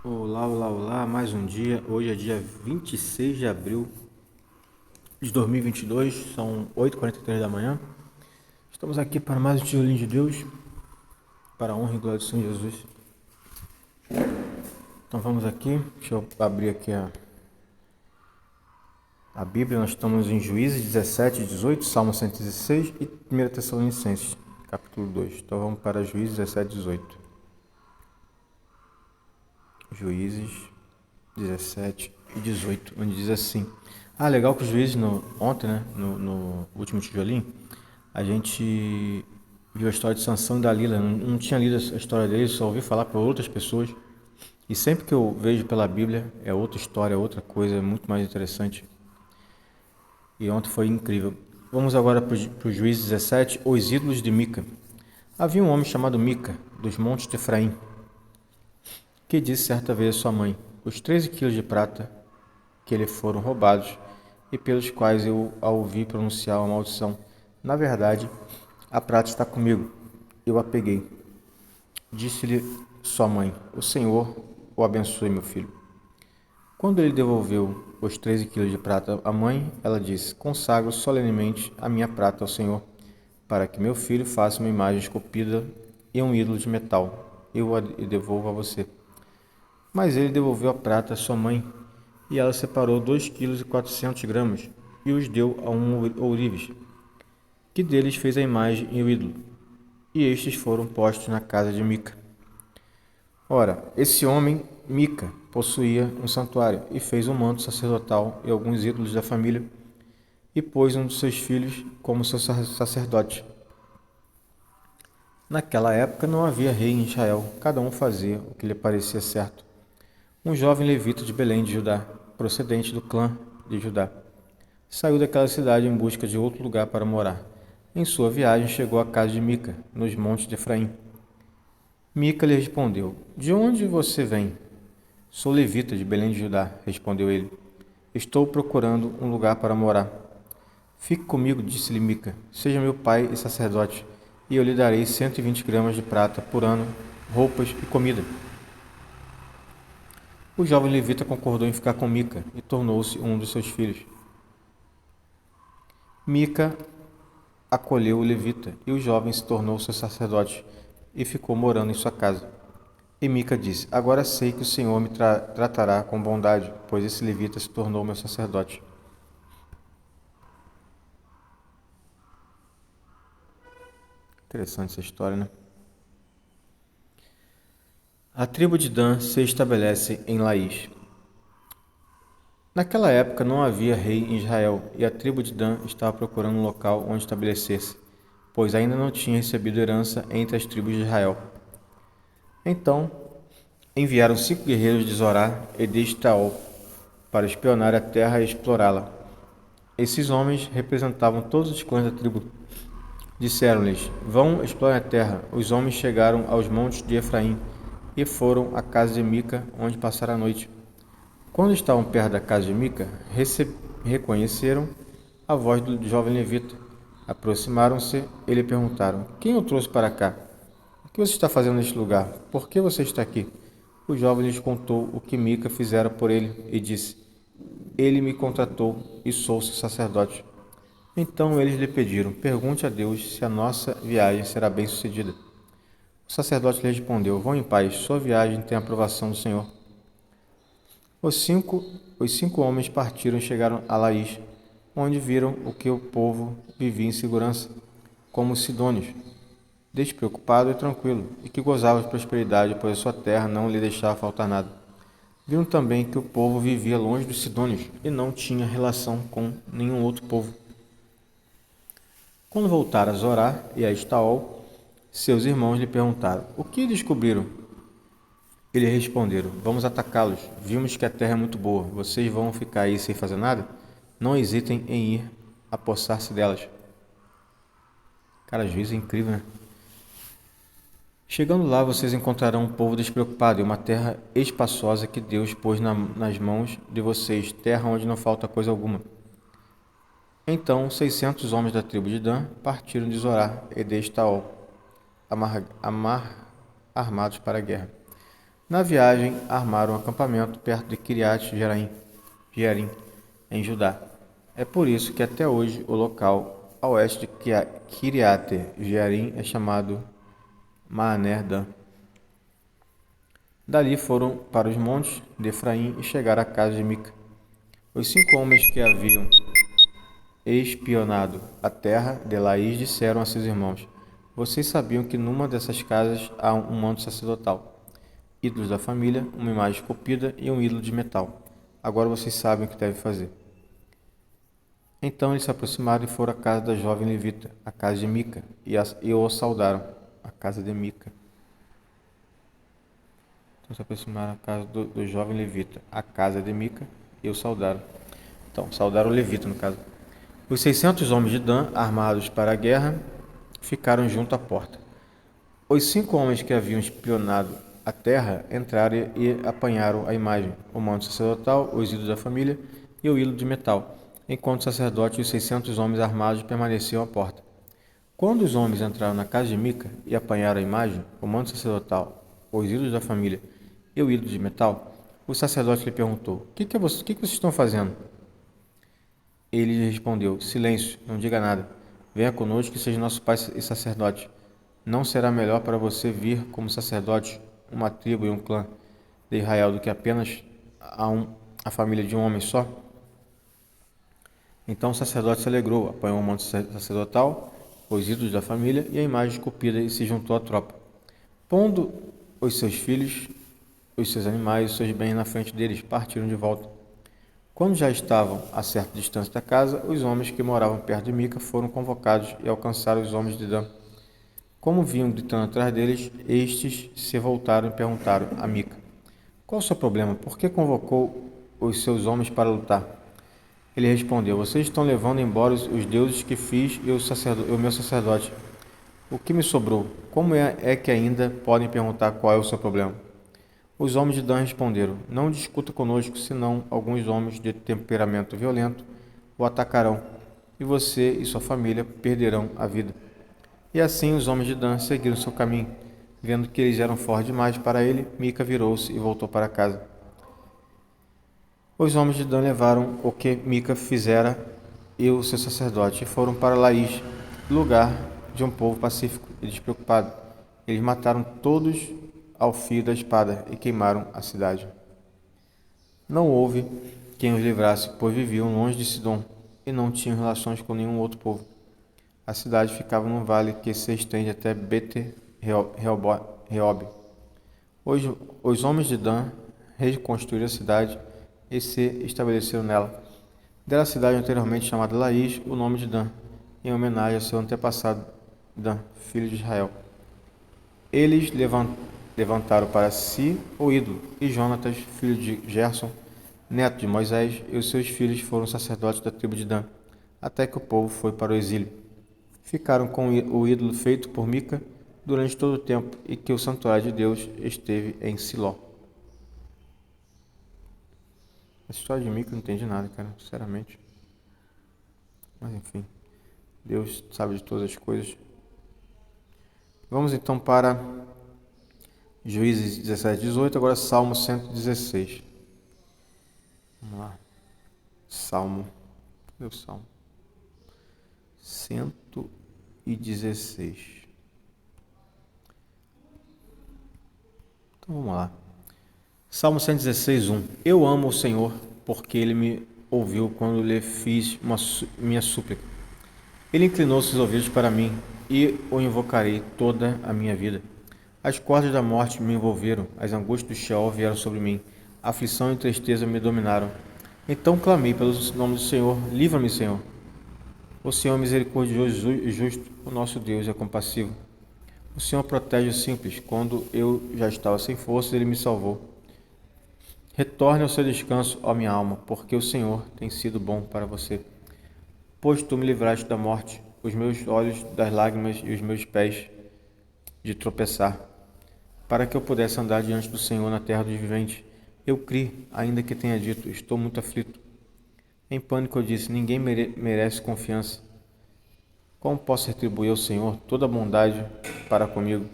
Olá, olá, olá, mais um dia. Hoje é dia 26 de abril de 2022, são 8h43 da manhã. Estamos aqui para mais um tijolinho de Deus, para a honra e glória de São Jesus. Então vamos aqui, deixa eu abrir aqui a Bíblia. Nós estamos em Juízes 17, 18, Salmo 116 e 1 Tessalonicenses, capítulo 2. Então vamos para Juízes 17, 18. Juízes 17 e 18, onde diz assim. Legal que os juízes ontem, né, no último tijolinho, a gente viu a história de Sansão e Dalila. Não tinha lido a história deles, só ouvi falar por outras pessoas. E sempre que eu vejo pela Bíblia, é outra história, é outra coisa, é muito mais interessante. E ontem foi incrível. Vamos agora para o Juízes 17, os ídolos de Mica. Havia um homem chamado Mica, dos montes de Efraim, que disse certa vez à sua mãe: os 13 quilos de prata que lhe foram roubados e pelos quais eu a ouvi pronunciar uma maldição. Na verdade, a prata está comigo. Eu a peguei. Disse-lhe sua mãe: o Senhor o abençoe, meu filho. Quando ele devolveu os 13 quilos de prata à mãe, ela disse: consagro solenemente a minha prata ao Senhor, para que meu filho faça uma imagem esculpida e um ídolo de metal. Eu a devolvo a você. Mas ele devolveu a prata à sua mãe, e ela separou 2,4 kg e os deu a um ourives, que deles fez a imagem e o ídolo, e estes foram postos na casa de Mica. Ora, esse homem, Mica, possuía um santuário, e fez um manto sacerdotal e alguns ídolos da família, e pôs um dos seus filhos como seu sacerdote. Naquela época não havia rei em Israel, cada um fazia o que lhe parecia certo. Um jovem levita de Belém de Judá, procedente do clã de Judá, saiu daquela cidade em busca de outro lugar para morar. Em sua viagem chegou à casa de Mica, nos montes de Efraim. Mica lhe respondeu: de onde você vem? Sou levita de Belém de Judá, respondeu ele. Estou procurando um lugar para morar. Fique comigo, disse-lhe Mica. Seja meu pai e sacerdote, e eu lhe darei 120 gramas de prata por ano, roupas e comida. O jovem levita concordou em ficar com Mica e tornou-se um dos seus filhos. Mica acolheu o levita, e o jovem se tornou seu sacerdote e ficou morando em sua casa. E Mica disse: agora sei que o Senhor me tratará com bondade, pois esse levita se tornou meu sacerdote. Interessante essa história, né? A tribo de Dan se estabelece em Laís. Naquela época não havia rei em Israel, e a tribo de Dan estava procurando um local onde estabelecer-se, pois ainda não tinha recebido herança entre as tribos de Israel. Então enviaram 5 guerreiros de Zorá e de Estaol para espionar a terra e explorá-la. Esses homens representavam todos os clãs da tribo. Disseram-lhes: vão, explorem a terra. Os homens chegaram aos montes de Efraim e foram à casa de Mica, onde passaram a noite. Quando estavam perto da casa de Mica, reconheceram a voz do jovem levita. Aproximaram-se e lhe perguntaram: quem o trouxe para cá? O que você está fazendo neste lugar? Por que você está aqui? O jovem lhes contou o que Mica fizera por ele e disse: ele me contratou e sou seu sacerdote. Então eles lhe pediram: pergunte a Deus se a nossa viagem será bem-sucedida. O sacerdote lhe respondeu: vão em paz, sua viagem tem a aprovação do Senhor. Os cinco homens partiram e chegaram a Laís, onde viram o que o povo vivia em segurança, como os sidônios, despreocupado e tranquilo, e que gozava de prosperidade, pois a sua terra não lhe deixava faltar nada. Viram também que o povo vivia longe dos sidônios e não tinha relação com nenhum outro povo. Quando voltaram a Zorá e a Estaol, seus irmãos lhe perguntaram: o que descobriram? Eles responderam: vamos atacá-los. Vimos que a terra é muito boa. Vocês vão ficar aí sem fazer nada? Não hesitem em ir apossar-se delas. Cara, juízo é incrível, né? Chegando lá, vocês encontrarão um povo despreocupado e uma terra espaçosa que Deus pôs nas mãos de vocês, terra onde não falta coisa alguma. Então 600 homens da tribo de Dan partiram de Zorá e de Estaol, armados para a guerra. Na viagem, armaram um acampamento perto de Jearim, em Judá. É por isso que até hoje o local a oeste de Kiriate Jearim é chamado Maaner Dan. Dali foram para os montes de Efraim e chegaram à casa de Mica. Os 5 homens que haviam espionado a terra de Laís disseram a seus irmãos: Vocês sabiam que numa dessas casas há um manto sacerdotal, ídolos da família, uma imagem esculpida e um ídolo de metal. Agora vocês sabem o que devem fazer. Então eles se aproximaram e foram à casa da jovem levita, a casa de Mica, e o saudaram, a casa de Mica. Então se aproximaram à casa do jovem levita, a casa de Mica, e o saudaram. Então, saudaram o levita, no caso. Os 600 homens de Dan, armados para a guerra, ficaram junto à porta. Os 5 homens que haviam espionado a terra entraram e apanharam a imagem, o manto sacerdotal, os ídolos da família e o ídolo de metal, enquanto o sacerdote e os 600 homens armados permaneciam à porta. Quando os homens entraram na casa de Mica e apanharam a imagem, o manto sacerdotal, os ídolos da família e o ídolo de metal, o sacerdote lhe perguntou: O que vocês estão fazendo? Ele lhe respondeu: Silêncio, não diga nada. Venha conosco e seja nosso pai e sacerdote. Não será melhor para você vir como sacerdote, uma tribo e um clã de Israel, do que apenas a família de um homem só? Então o sacerdote se alegrou, apanhou o manto sacerdotal, os ídolos da família e a imagem esculpida e se juntou à tropa. Pondo os seus filhos, os seus animais e os seus bens na frente deles, partiram de volta. Quando já estavam a certa distância da casa, os homens que moravam perto de Mica foram convocados e alcançaram os homens de Dan. Como vinham gritando atrás deles, estes se voltaram e perguntaram a Mica: Qual o seu problema? Por que convocou os seus homens para lutar? Ele respondeu: Vocês estão levando embora os deuses que fiz e o meu sacerdote. O que me sobrou? Como é que ainda podem perguntar qual é o seu problema? Os homens de Dan responderam: Não discuta conosco, senão alguns homens de temperamento violento o atacarão, e você e sua família perderão a vida. E assim os homens de Dan seguiram seu caminho. Vendo que eles eram fortes demais para ele, Mica virou-se e voltou para casa. Os homens de Dan levaram o que Mica fizera e o seu sacerdote, e foram para Laís, lugar de um povo pacífico e despreocupado. Eles mataram todos ao fio da espada e queimaram a cidade. Não houve quem os livrasse, pois viviam longe de Sidom e não tinham relações com nenhum outro povo. A cidade ficava num vale que se estende até Reob. Hoje, os homens de Dan reconstruíram a cidade e se estabeleceram nela. Deram a cidade anteriormente chamada Laís o nome de Dan, em homenagem ao seu antepassado Dan, filho de Israel. Eles levantaram para si o ídolo, e Jonatas, filho de Gerson, neto de Moisés, e os seus filhos foram sacerdotes da tribo de Dan, até que o povo foi para o exílio. Ficaram com o ídolo feito por Mica durante todo o tempo e que o santuário de Deus esteve em Siló. A história de Mica eu não entendi nada, cara, sinceramente. Mas enfim, Deus sabe de todas as coisas. Vamos então para Juízes 17, 18, agora Salmo 116. Vamos lá. Cadê o Salmo? 116. Então vamos lá. Salmo 116, 1. Eu amo o Senhor, porque Ele me ouviu quando lhe fiz minha súplica. Ele inclinou seus ouvidos para mim, e o invocarei toda a minha vida. As cordas da morte me envolveram, as angústias do Sheol vieram sobre mim, a aflição e tristeza me dominaram. Então clamei pelo nome do Senhor: livra-me, Senhor. O Senhor é misericordioso e justo, o nosso Deus é compassivo. O Senhor protege os simples. Quando eu já estava sem forças, Ele me salvou. Retorne ao seu descanso, ó minha alma, porque o Senhor tem sido bom para você. Pois tu me livraste da morte, os meus olhos das lágrimas e os meus pés de tropeçar, para que eu pudesse andar diante do Senhor na terra dos viventes. Eu criei, ainda que tenha dito: estou muito aflito. Em pânico eu disse: ninguém merece confiança. Como posso retribuir ao Senhor toda a bondade para comigo?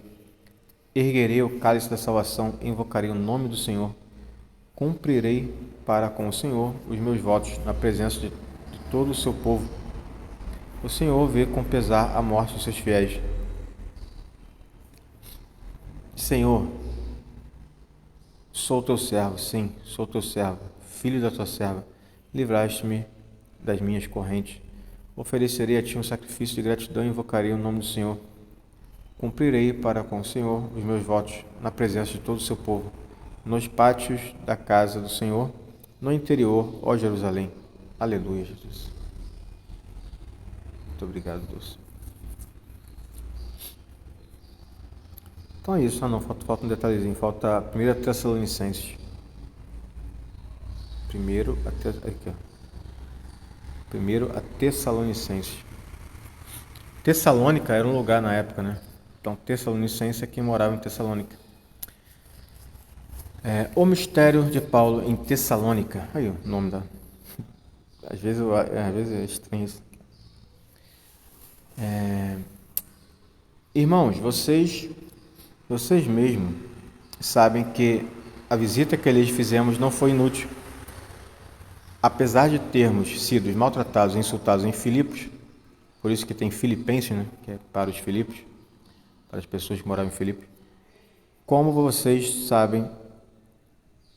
Erguerei o cálice da salvação e invocarei o nome do Senhor. Cumprirei para com o Senhor os meus votos na presença de todo o seu povo. O Senhor vê com pesar a morte dos seus fiéis. Senhor, sou teu servo, sim, sou teu servo, filho da tua serva. Livraste-me das minhas correntes. Oferecerei a ti um sacrifício de gratidão e invocarei o nome do Senhor. Cumprirei para com o Senhor os meus votos na presença de todo o seu povo, nos pátios da casa do Senhor, no interior, ó Jerusalém. Aleluia, Jesus. Muito obrigado, Deus. Então é isso. Não, falta um detalhezinho. Falta 1 Tessalonicenses. Primeiro a Tessalonicenses. Tessalônica era um lugar na época, né? Então, Tessalonicense é quem morava em Tessalônica. O mistério de Paulo em Tessalônica. Aí o nome da... Às vezes é estranho isso. Irmãos, vocês mesmos sabem que a visita que lhes fizemos não foi inútil. Apesar de termos sido maltratados e insultados em Filipos, por isso que tem Filipenses, né? Que é para os Filipos, para as pessoas que moravam em Filipos. Como vocês sabem,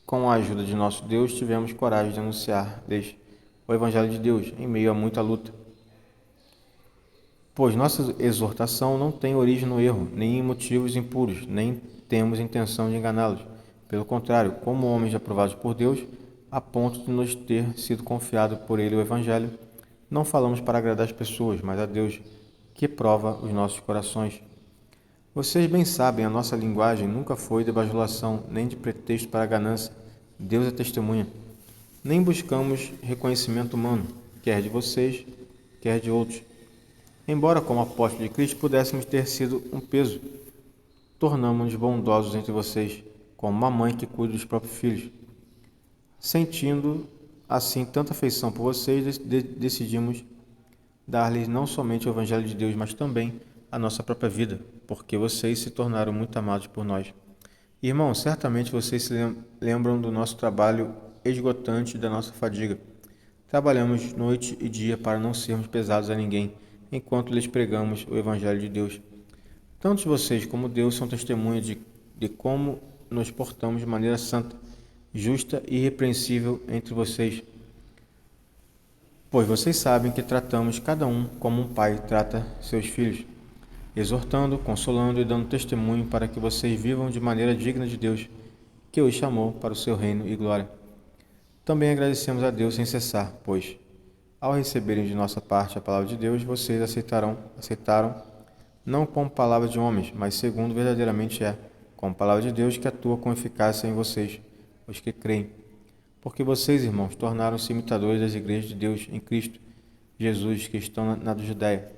com a ajuda de nosso Deus, tivemos coragem de anunciar-lhes o Evangelho de Deus em meio a muita luta. Pois nossa exortação não tem origem no erro, nem em motivos impuros, nem temos intenção de enganá-los. Pelo contrário, como homens aprovados por Deus, a ponto de nos ter sido confiado por Ele o Evangelho, não falamos para agradar as pessoas, mas a Deus, que prova os nossos corações. Vocês bem sabem, a nossa linguagem nunca foi de bajulação, nem de pretexto para a ganância. Deus é testemunha. Nem buscamos reconhecimento humano, quer de vocês, quer de outros. Embora, como apóstolos de Cristo, pudéssemos ter sido um peso, tornamo-nos bondosos entre vocês, como uma mãe que cuida dos próprios filhos. Sentindo, assim, tanta afeição por vocês, decidimos dar-lhes não somente o Evangelho de Deus, mas também a nossa própria vida, porque vocês se tornaram muito amados por nós. Irmãos, certamente vocês se lembram do nosso trabalho esgotante e da nossa fadiga. Trabalhamos noite e dia para não sermos pesados a ninguém, enquanto lhes pregamos o Evangelho de Deus. Tanto vocês como Deus são testemunhas de como nos portamos de maneira santa, justa e irrepreensível entre vocês. Pois vocês sabem que tratamos cada um como um pai trata seus filhos, exortando, consolando e dando testemunho para que vocês vivam de maneira digna de Deus, que os chamou para o seu reino e glória. Também agradecemos a Deus sem cessar, pois, ao receberem de nossa parte a palavra de Deus, vocês aceitaram, não como palavra de homens, mas segundo verdadeiramente é, como palavra de Deus que atua com eficácia em vocês, os que creem. Porque vocês, irmãos, tornaram-se imitadores das igrejas de Deus em Cristo Jesus, que estão na Judéia.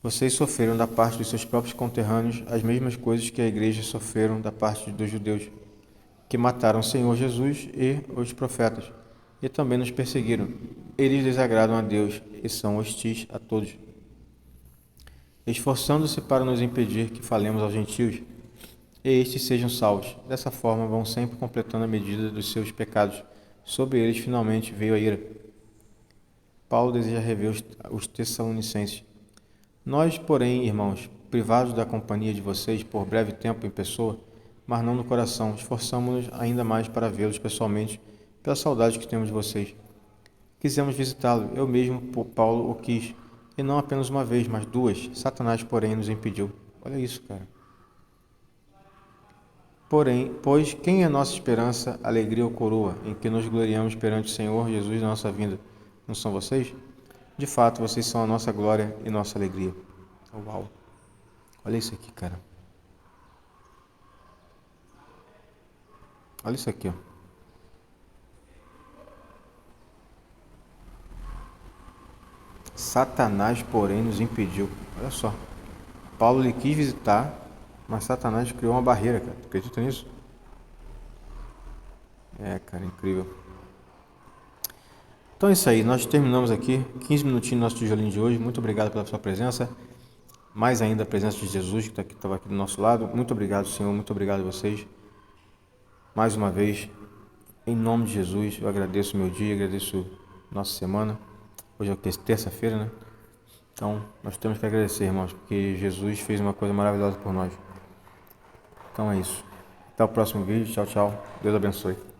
Vocês sofreram da parte dos seus próprios conterrâneos as mesmas coisas que a igreja sofreram da parte dos judeus, que mataram o Senhor Jesus e os profetas, e também nos perseguiram. Eles desagradam a Deus e são hostis a todos, esforçando-se para nos impedir que falemos aos gentios, e estes sejam salvos. Dessa forma vão sempre completando a medida dos seus pecados. Sobre eles finalmente veio a ira. Paulo deseja rever os Tessalonicenses. Nós, porém, irmãos, privados da companhia de vocês por breve tempo em pessoa, mas não no coração, esforçamo-nos ainda mais para vê-los pessoalmente, pela saudade que temos de vocês. Quisemos visitá-lo, eu mesmo, Paulo, o quis, e não apenas uma vez, mas duas. Satanás, porém, nos impediu. Olha isso, cara. Porém, pois quem é nossa esperança, alegria ou coroa, em que nos gloriamos perante o Senhor Jesus na nossa vinda? Não são vocês? De fato, vocês são a nossa glória e nossa alegria. Uau! Olha isso aqui, cara. Olha isso aqui, ó. Satanás, porém, nos impediu. Olha só. Paulo lhe quis visitar, mas Satanás criou uma barreira, cara. Acredita nisso? Cara, incrível. Então é isso aí. Nós terminamos aqui. 15 minutinhos do nosso tijolinho de hoje. Muito obrigado pela sua presença. mais ainda a presença de Jesus que estava aqui do nosso lado. Muito obrigado, Senhor, muito obrigado a vocês. Mais uma vez, em nome de Jesus, eu agradeço o meu dia, agradeço nossa semana. Hoje é terça-feira, né? Então, nós temos que agradecer, irmãos, porque Jesus fez uma coisa maravilhosa por nós. Então é isso. Até o próximo vídeo. Tchau, tchau. Deus abençoe.